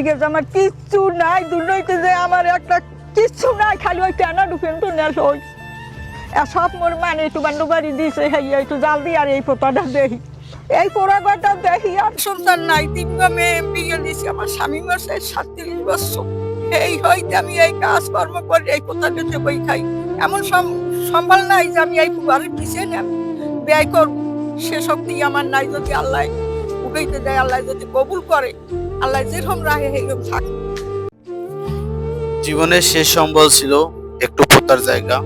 ঠিক আছে, আমার কিচ্ছু নাই দুর্নীতি যে আমার একটা কিচ্ছু নাই, খালি ওই টানা ঢুকেন তো নেশ ওই সব মোর মানে একটু বান্ডু বাড়ি দিয়েছে, হ্যাঁ একটু জাল দিয়ে আর এই পোতাটা দেখি, এই পোড়াঘরটা দেখি। আর সন্তান নাই, 3 মেয়ে বিয়ে দিয়েছি, আমার স্বামী মাসে 37 বছর, এই হইতে আমি এই কাজকর্ম করি, এই পোতাটাতে বই খাই। এমন সম্বল নাই যে আমি এই বাড়ির পিছিয়ে আমি ব্যয় করবো, সে শক্তি আমার নাই। যদি আল্লাহ উঠাইতে দেয়, আল্লাহ যদি কবুল করে, আল্লাহ যেরকম রাহে সেইরকম থাকে। জীবনের শেষ সম্বল ছিল একটু পোতার জায়গা,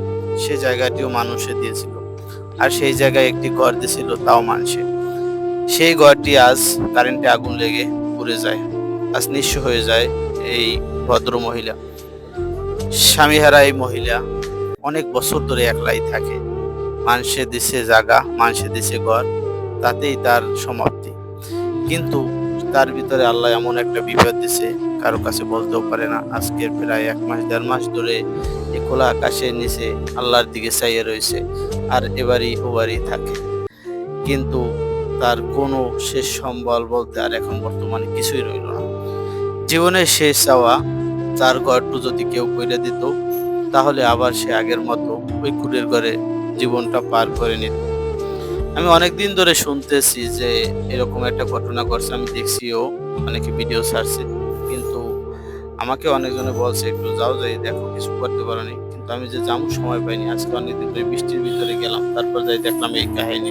সে জায়গাটিও মানুষে দিয়েছিল, আর সেই জায়গায় একটি ঘর দিয়েছিল, তাও মানুষে। সেই ঘরটি আজ কারেন্টে আগুন লেগে পুড়ে যায়, আজ নিঃস্ব হয়ে যায় এই ভদ্র মহিলা। স্বামীহারা এই মহিলা অনেক বছর ধরে একলাই থাকে, মানুষে দিছে জায়গা, মানুষে দিছে ঘর, তাতেই তার সমাপ্তি। কিন্তু তার ভিতরে আল্লাহ এমন একটা বিপদ দিছে, কারো কাছে বলতেও পারে না। আজকের প্রায় 1 মাস 1.5 মাস ধরে এই খোলা আকাশের নিচে আল্লাহর দিকে চাইয়ে রয়েছে, আর এবারই ওবারই থাকে। কিন্তু তার কোনো শেষ সম্বল বলতে আর এখন বর্তমানে কিছুই রইল না। জীবনের শেষ চাওয়া, তার ঘরটু যদি কেউ কইরা দিত, তাহলে আবার সে আগের মতো ওই কুড়ের ঘরে জীবনটা পার করে নিত। আমি অনেকদিন ধরে শুনতেছি যে এরকম একটা ঘটনা ঘটছে, আমি দেখছিও, অনেকে ভিডিও ছাড়ছে, কিন্তু আমাকে অনেকজনে বলছে একটু যাও, যাই দেখো, কিছু করতে পারোনি। কিন্তু আমি যে যাবো সময় পাইনি, আজকে অনেকদিন ধরে বৃষ্টির ভিতরে গেলাম, তারপর যাই দেখলাম এই কাহিনী।